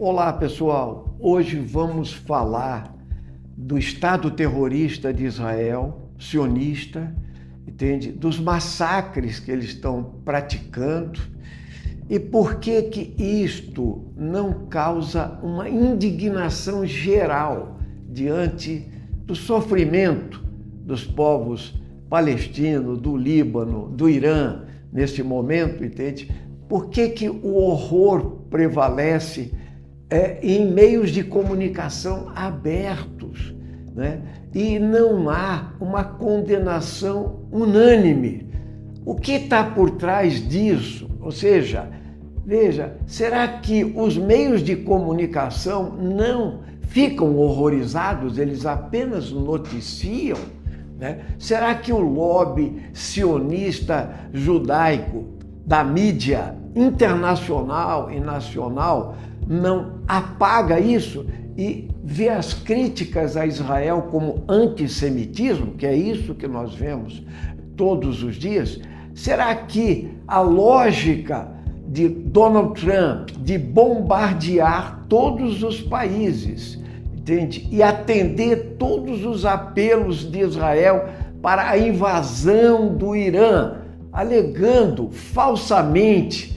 Olá, pessoal. Hoje vamos falar do Estado terrorista de Israel, sionista, entende? Dos massacres que eles estão praticando e por que que isto não causa uma indignação geral diante do sofrimento dos povos palestinos, do Líbano, do Irã, neste momento, entende? Por que que o horror prevalece em meios de comunicação abertos, né? E não há uma condenação unânime? O que está por trás disso? Ou seja, veja, será que os meios de comunicação não ficam horrorizados, eles apenas noticiam? Né? Será que o lobby sionista judaico da mídia internacional e nacional não apaga isso e vê as críticas a Israel como antissemitismo, que é isso que nós vemos todos os dias? Será que a lógica de Donald Trump de bombardear todos os países, entende? E atender todos os apelos de Israel para a invasão do Irã, alegando falsamente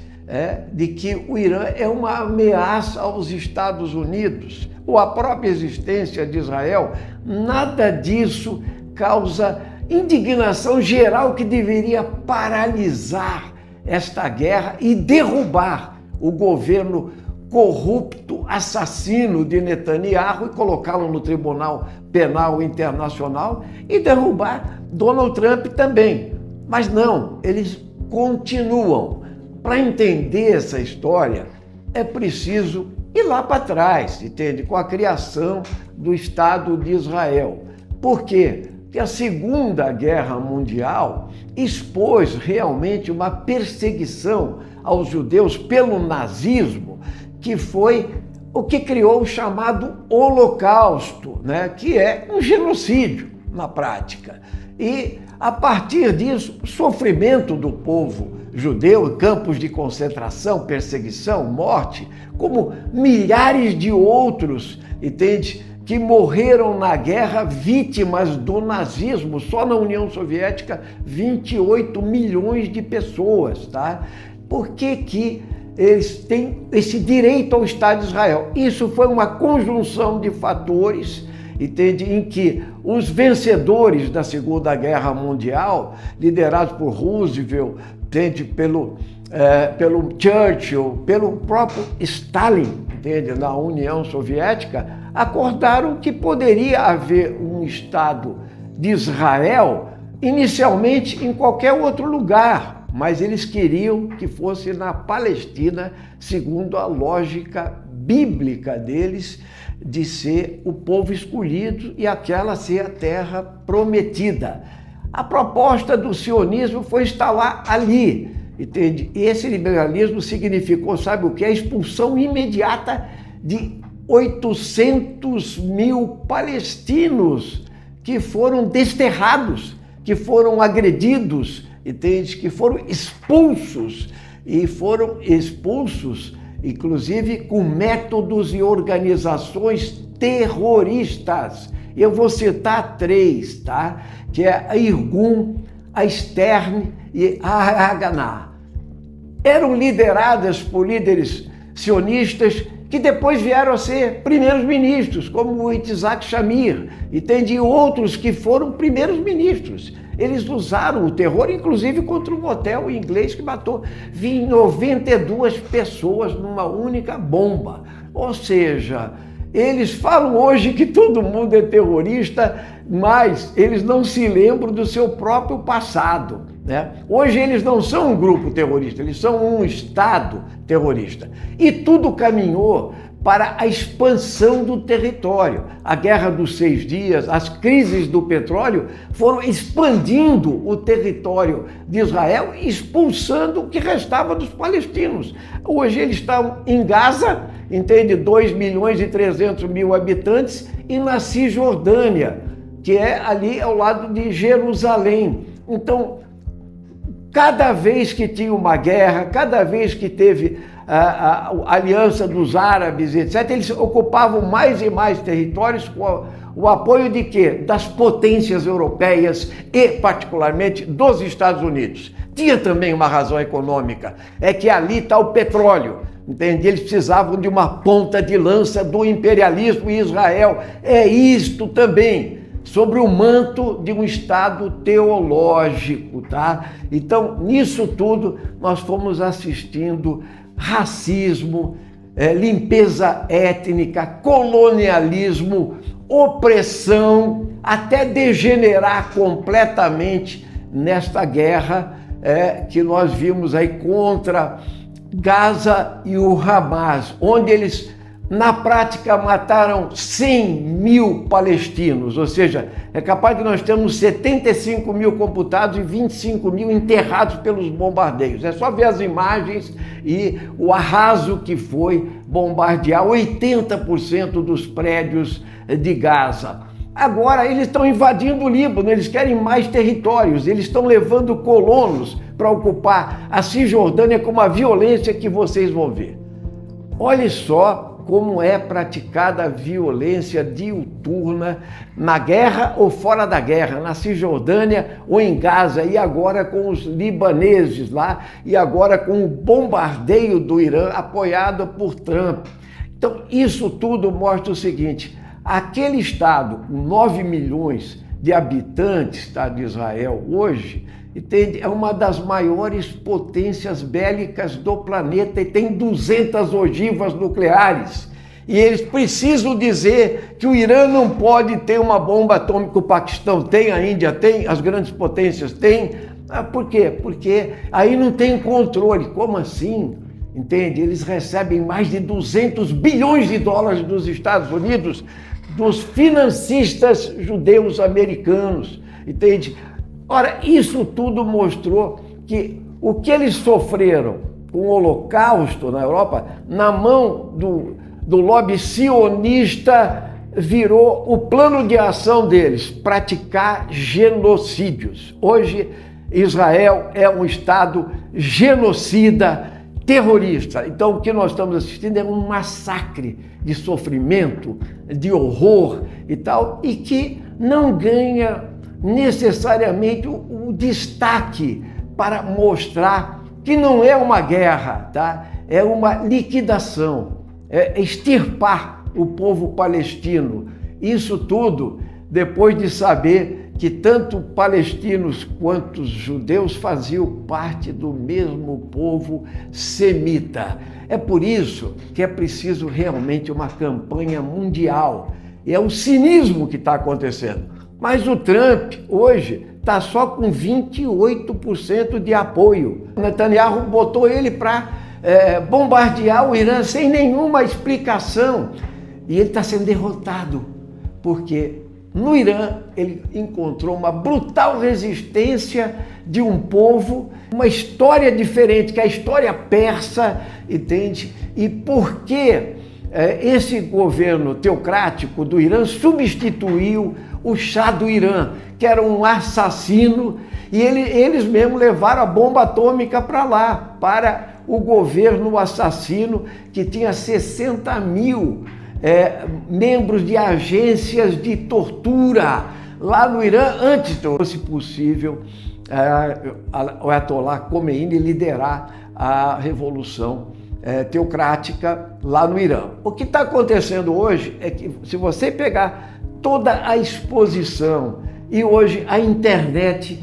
de que o Irã é uma ameaça aos Estados Unidos ou à própria existência de Israel, nada disso causa indignação geral que deveria paralisar esta guerra e derrubar o governo corrupto, assassino de Netanyahu e colocá-lo no Tribunal Penal Internacional e derrubar Donald Trump também. Mas não, eles continuam. Para entender essa história, é preciso ir lá para trás, entende? Com a criação do Estado de Israel. Por quê? Porque a Segunda Guerra Mundial expôs realmente uma perseguição aos judeus pelo nazismo, que foi o que criou o chamado Holocausto, né? Que é um genocídio na prática. E, a partir disso, o sofrimento do povo judeu, campos de concentração, perseguição, morte, como milhares de outros, entende? Que morreram na guerra vítimas do nazismo. Só na União Soviética, 28 milhões de pessoas, tá? Por que que eles têm esse direito ao Estado de Israel? Isso foi uma conjunção de fatores, entende? Em que os vencedores da Segunda Guerra Mundial, liderados por Roosevelt, entende? Pelo Churchill, pelo próprio Stalin, entende? Na União Soviética, acordaram que poderia haver um Estado de Israel, inicialmente em qualquer outro lugar, mas eles queriam que fosse na Palestina, segundo a lógica bíblica deles, de ser o povo escolhido e aquela ser a terra prometida. A proposta do sionismo foi instalar ali, entende? E esse liberalismo significou, sabe o que? A expulsão imediata de 800 mil palestinos que foram desterrados, que foram agredidos, entende? Que foram expulsos, e foram expulsos inclusive com métodos e organizações terroristas. Eu vou citar 3, tá? Que é a Irgun, a Stern e a Haganah. Eram lideradas por líderes sionistas que depois vieram a ser primeiros ministros, como o Itzhak Shamir, e tem outros que foram primeiros ministros. Eles usaram o terror, inclusive contra um hotel inglês que matou 92 pessoas numa única bomba. Ou seja, eles falam hoje que todo mundo é terrorista, mas eles não se lembram do seu próprio passado, né? Hoje eles não são um grupo terrorista, eles são um Estado terrorista. E tudo caminhou para a expansão do território. A Guerra dos 6 Dias, as crises do petróleo foram expandindo o território de Israel e expulsando o que restava dos palestinos. Hoje eles estão em Gaza, entende? 2.300.000 habitantes, e na Cisjordânia, que é ali ao lado de Jerusalém. Então, cada vez que tinha uma guerra, cada vez que teve a aliança dos árabes, etc., eles ocupavam mais e mais territórios com o apoio de quê? Das potências europeias e, particularmente, dos Estados Unidos. Tinha também uma razão econômica, é que ali está o petróleo, entende? Eles precisavam de uma ponta de lança do imperialismo em Israel. É isto também, sobre o manto de um Estado teológico, tá? Então, nisso tudo, nós fomos assistindo racismo, limpeza étnica, colonialismo, opressão, até degenerar completamente nesta guerra que nós vimos aí contra Gaza e o Hamas, onde eles, na prática, mataram 100 mil palestinos, ou seja, é capaz de nós termos 75 mil computados e 25 mil enterrados pelos bombardeios. É só ver as imagens e o arraso que foi bombardear 80% dos prédios de Gaza. Agora eles estão invadindo o Líbano, eles querem mais territórios, eles estão levando colonos para ocupar a Cisjordânia com uma violência que vocês vão ver. Olhe só como é praticada a violência diuturna na guerra ou fora da guerra, na Cisjordânia ou em Gaza, e agora com os libaneses lá, e agora com o bombardeio do Irã apoiado por Trump. Então isso tudo mostra o seguinte: aquele Estado com 9 milhões de habitantes, tá, de Israel hoje, é uma das maiores potências bélicas do planeta e tem 200 ogivas nucleares. E eles precisam dizer que o Irã não pode ter uma bomba atômica. O Paquistão tem, a Índia tem, as grandes potências têm. Por quê? Porque aí não tem controle. Como assim? Entende? Eles recebem mais de 200 bilhões de dólares dos Estados Unidos, dos financistas judeus americanos, entende? Ora, isso tudo mostrou que o que eles sofreram com o Holocausto na Europa, na mão do lobby sionista, virou o plano de ação deles, praticar genocídios. Hoje, Israel é um Estado genocida, terrorista. Então, o que nós estamos assistindo é um massacre de sofrimento, de horror e tal, e que não ganha necessariamente o destaque para mostrar que não é uma guerra, tá? É uma liquidação, é extirpar o povo palestino. Isso tudo depois de saber que tanto palestinos quanto judeus faziam parte do mesmo povo semita. É por isso que é preciso realmente uma campanha mundial. E é o cinismo que está acontecendo. Mas o Trump, hoje, está só com 28% de apoio. Netanyahu botou ele para bombardear o Irã sem nenhuma explicação. E ele está sendo derrotado, porque no Irã ele encontrou uma brutal resistência de um povo, uma história diferente, que é a história persa, entende? E por que esse governo teocrático do Irã substituiu o Shah do Irã, que era um assassino, e eles mesmos levaram a bomba atômica para lá, para o governo assassino, que tinha 60 mil membros de agências de tortura lá no Irã, antes de fosse possível o Ayatollah Khomeini liderar a revolução teocrática lá no Irã. O que está acontecendo hoje é que, se você pegar toda a exposição, e hoje a internet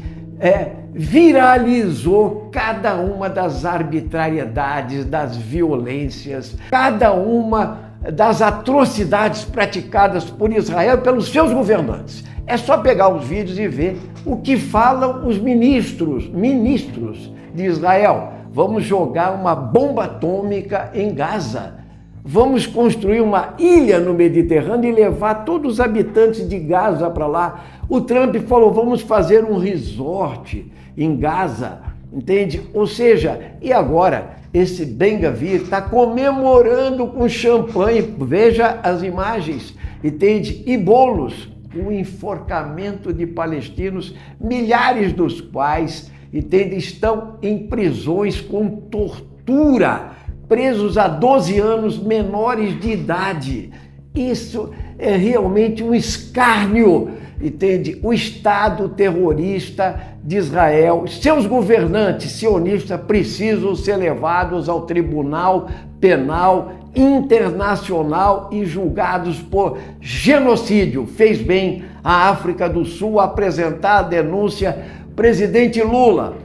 viralizou cada uma das arbitrariedades, das violências, cada uma das atrocidades praticadas por Israel pelos seus governantes. É só pegar os vídeos e ver o que falam os ministros de Israel. Vamos jogar uma bomba atômica em Gaza. Vamos construir uma ilha no Mediterrâneo e levar todos os habitantes de Gaza para lá. O Trump falou, vamos fazer um resort em Gaza, entende? Ou seja, e agora esse Ben-Gvir está comemorando com champanhe, veja as imagens, entende? E bolos, o enforcamento de palestinos, milhares dos quais, entende? Estão em prisões com tortura, presos há 12 anos, menores de idade. Isso é realmente um escárnio, entende? O Estado terrorista de Israel, seus governantes sionistas precisam ser levados ao Tribunal Penal Internacional e julgados por genocídio. Fez bem a África do Sul apresentar a denúncia. Presidente Lula,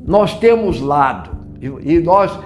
nós temos lado.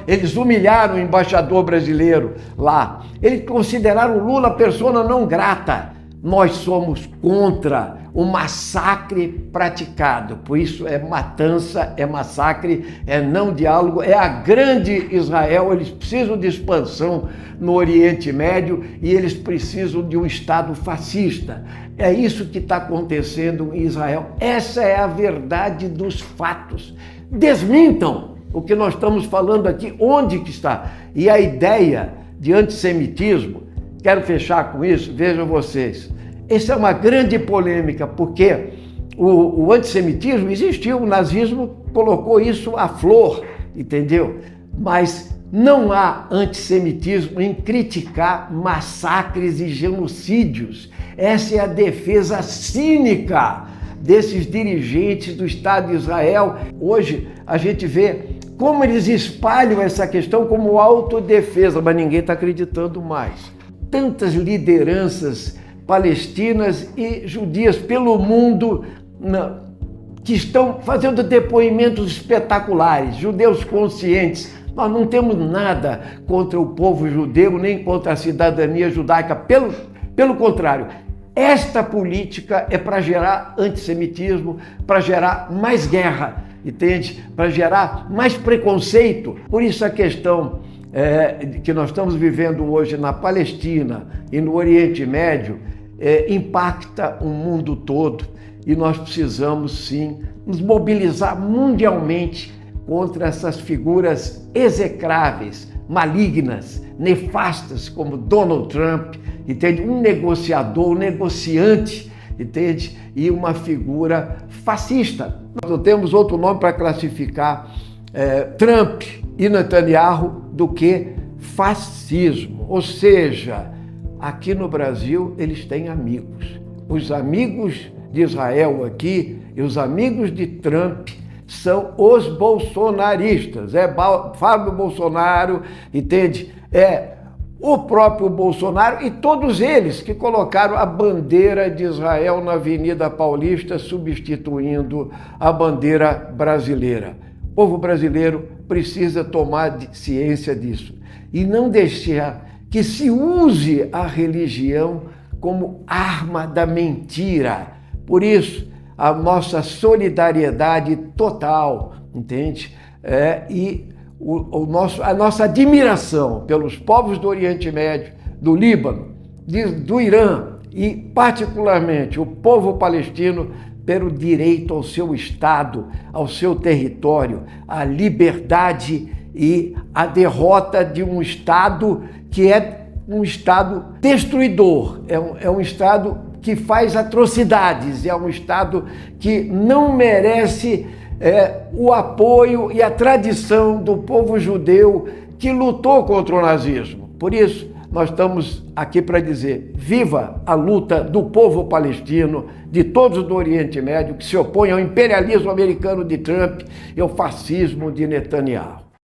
Eles humilharam o embaixador brasileiro lá. Eles consideraram o Lula persona não grata. Nós somos contra o massacre praticado. Por isso é matança, é massacre, é não diálogo, é a grande Israel. Eles precisam de expansão no Oriente Médio e eles precisam de um Estado fascista. É isso que está acontecendo em Israel. Essa é a verdade dos fatos. Desmintam o que nós estamos falando aqui, onde que está? E a ideia de antissemitismo, quero fechar com isso, vejam vocês, essa é uma grande polêmica, porque o antissemitismo existiu, o nazismo colocou isso à flor, entendeu? Mas não há antissemitismo em criticar massacres e genocídios. Essa é a defesa cínica desses dirigentes do Estado de Israel. Hoje a gente vê como eles espalham essa questão como autodefesa, mas ninguém está acreditando mais. Tantas lideranças palestinas e judias pelo mundo que estão fazendo depoimentos espetaculares, judeus conscientes. Nós não temos nada contra o povo judeu, nem contra a cidadania judaica, pelo contrário. Esta política é para gerar antissemitismo, para gerar mais guerra, entende? Para gerar mais preconceito. Por isso a questão que nós estamos vivendo hoje na Palestina e no Oriente Médio impacta o mundo todo e nós precisamos sim nos mobilizar mundialmente contra essas figuras execráveis, malignas, nefastas como Donald Trump, entende? Um negociador, um negociante, entende? E uma figura fascista. Nós não temos outro nome para classificar Trump e Netanyahu do que fascismo. Ou seja, aqui no Brasil eles têm amigos. Os amigos de Israel aqui e os amigos de Trump são os bolsonaristas. Fábio Bolsonaro, entende? O próprio Bolsonaro e todos eles que colocaram a bandeira de Israel na Avenida Paulista, substituindo a bandeira brasileira. O povo brasileiro precisa tomar ciência disso e não deixar que se use a religião como arma da mentira. Por isso, a nossa solidariedade total, entende? E a nossa admiração pelos povos do Oriente Médio, do Líbano, do Irã e, particularmente, o povo palestino pelo direito ao seu Estado, ao seu território, à liberdade e à derrota de um Estado que é um Estado destruidor, é um Estado que faz atrocidades, é um Estado que não merece o apoio e a tradição do povo judeu que lutou contra o nazismo. Por isso, nós estamos aqui para dizer, viva a luta do povo palestino, de todos do Oriente Médio, que se opõem ao imperialismo americano de Trump e ao fascismo de Netanyahu.